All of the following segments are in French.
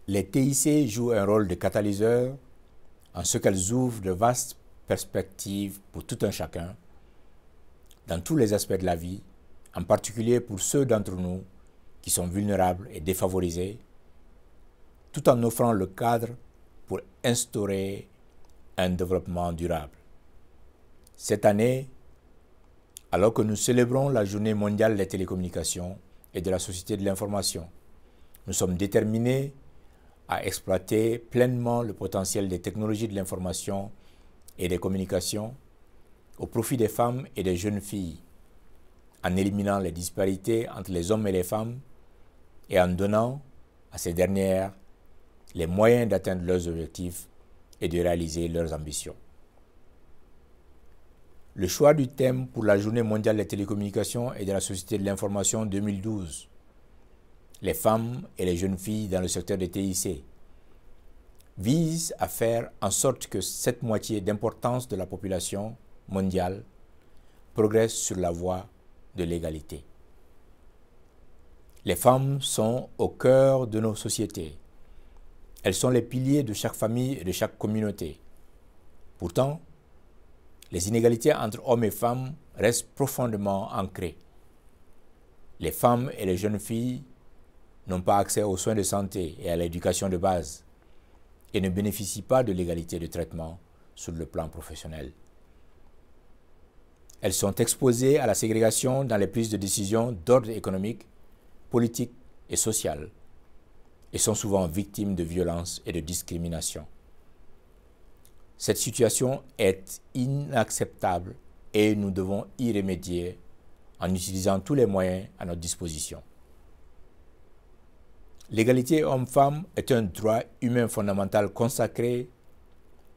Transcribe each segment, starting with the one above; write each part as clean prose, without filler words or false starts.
Les TIC jouent un rôle de catalyseur en ce qu'elles ouvrent de vastes perspectives pour tout un chacun, dans tous les aspects de la vie, en particulier pour ceux d'entre nous qui sont vulnérables et défavorisés, tout en offrant le cadre pour instaurer un développement durable. Cette année, alors que nous célébrons la Journée mondiale des télécommunications et de la société de l'information, nous sommes déterminés à exploiter pleinement le potentiel des technologies de l'information et des communications au profit des femmes et des jeunes filles, en éliminant les disparités entre les hommes et les femmes et en donnant à ces dernières les moyens d'atteindre leurs objectifs et de réaliser leurs ambitions. Le choix du thème pour la Journée mondiale des télécommunications et de la société de l'information 2012, les femmes et les jeunes filles dans le secteur des TIC, vise à faire en sorte que cette moitié d'importance de la population mondiale progresse sur la voie de l'égalité. Les femmes sont au cœur de nos sociétés. Elles sont les piliers de chaque famille et de chaque communauté. Pourtant, les inégalités entre hommes et femmes restent profondément ancrées. Les femmes et les jeunes filles n'ont pas accès aux soins de santé et à l'éducation de base et ne bénéficient pas de l'égalité de traitement sur le plan professionnel. Elles sont exposées à la ségrégation dans les prises de décision d'ordre économique, politique et social et sont souvent victimes de violences et de discrimination. Cette situation est inacceptable et nous devons y remédier en utilisant tous les moyens à notre disposition. L'égalité homme-femme est un droit humain fondamental consacré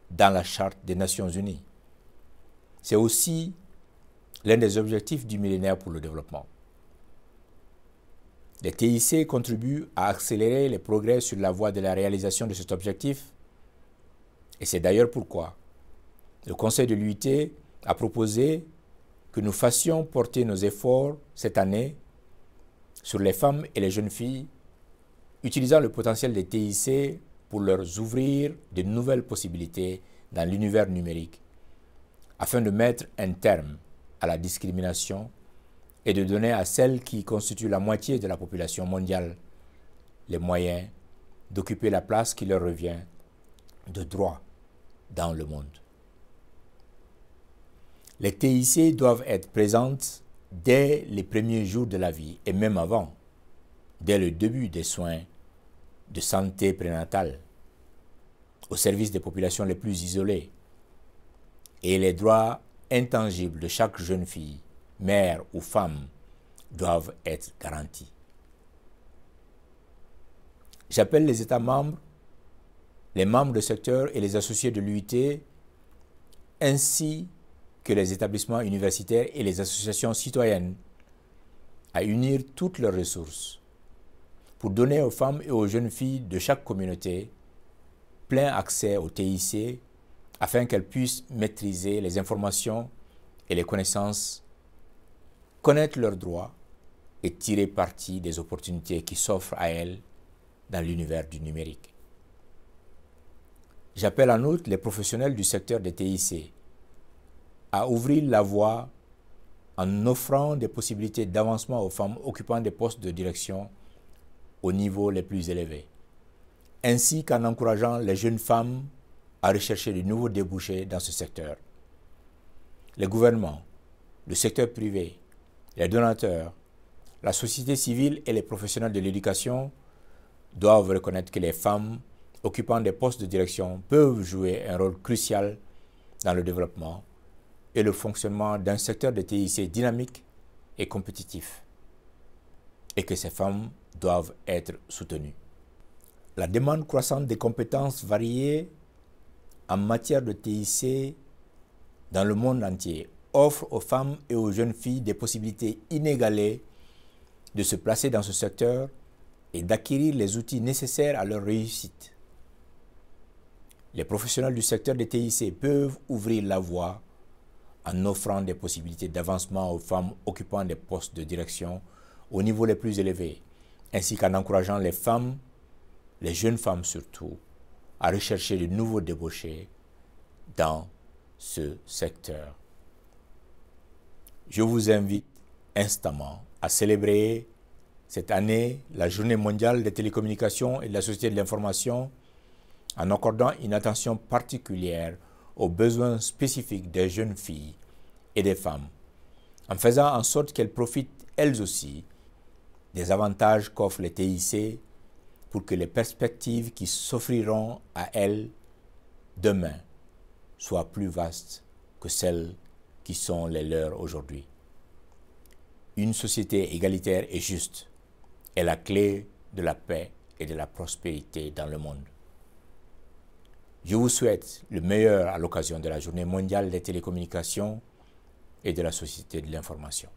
dans la Charte des Nations Unies. C'est aussi l'un des objectifs du millénaire pour le développement. Les TIC contribuent à accélérer les progrès sur la voie de la réalisation de cet objectif et c'est d'ailleurs pourquoi le Conseil de l'UIT a proposé que nous fassions porter nos efforts cette année sur les femmes et les jeunes filles, utilisant le potentiel des TIC pour leur ouvrir de nouvelles possibilités dans l'univers numérique, afin de mettre un terme à la discrimination et de donner à celles qui constituent la moitié de la population mondiale les moyens d'occuper la place qui leur revient de droit dans le monde. Les TIC doivent être présentes dès les premiers jours de la vie et même avant, dès le début des soins de santé prénatale, au service des populations les plus isolées, et les droits intangibles de chaque jeune fille, mère ou femme, doivent être garantis. J'appelle les États membres, les membres de secteur et les associés de l'UIT, ainsi que les établissements universitaires et les associations citoyennes, à unir toutes leurs ressources pour donner aux femmes et aux jeunes filles de chaque communauté plein accès au TIC afin qu'elles puissent maîtriser les informations et les connaissances, connaître leurs droits et tirer parti des opportunités qui s'offrent à elles dans l'univers du numérique. J'appelle en outre les professionnels du secteur des TIC à ouvrir la voie en offrant des possibilités d'avancement aux femmes occupant des postes de direction au niveau les plus élevés, ainsi qu'en encourageant les jeunes femmes à rechercher de nouveaux débouchés dans ce secteur. Les gouvernements, le secteur privé, les donateurs, la société civile et les professionnels de l'éducation doivent reconnaître que les femmes occupant des postes de direction peuvent jouer un rôle crucial dans le développement et le fonctionnement d'un secteur de TIC dynamique et compétitif, et que ces femmes doivent être soutenues. La demande croissante des compétences variées en matière de TIC dans le monde entier offre aux femmes et aux jeunes filles des possibilités inégalées de se placer dans ce secteur et d'acquérir les outils nécessaires à leur réussite. Les professionnels du secteur des TIC peuvent ouvrir la voie en offrant des possibilités d'avancement aux femmes occupant des postes de direction au niveau les plus élevés, ainsi qu'en encourageant les femmes les jeunes femmes surtout, à rechercher de nouveaux débouchés dans ce secteur. Je vous invite instamment à célébrer cette année la Journée mondiale des télécommunications et de la société de l'information en accordant une attention particulière aux besoins spécifiques des jeunes filles et des femmes, en faisant en sorte qu'elles profitent elles aussi des avantages qu'offrent les TIC pour que les perspectives qui s'offriront à elles demain soient plus vastes que celles qui sont les leurs aujourd'hui. Une société égalitaire et juste est la clé de la paix et de la prospérité dans le monde. Je vous souhaite le meilleur à l'occasion de la Journée mondiale des télécommunications et de la société de l'information.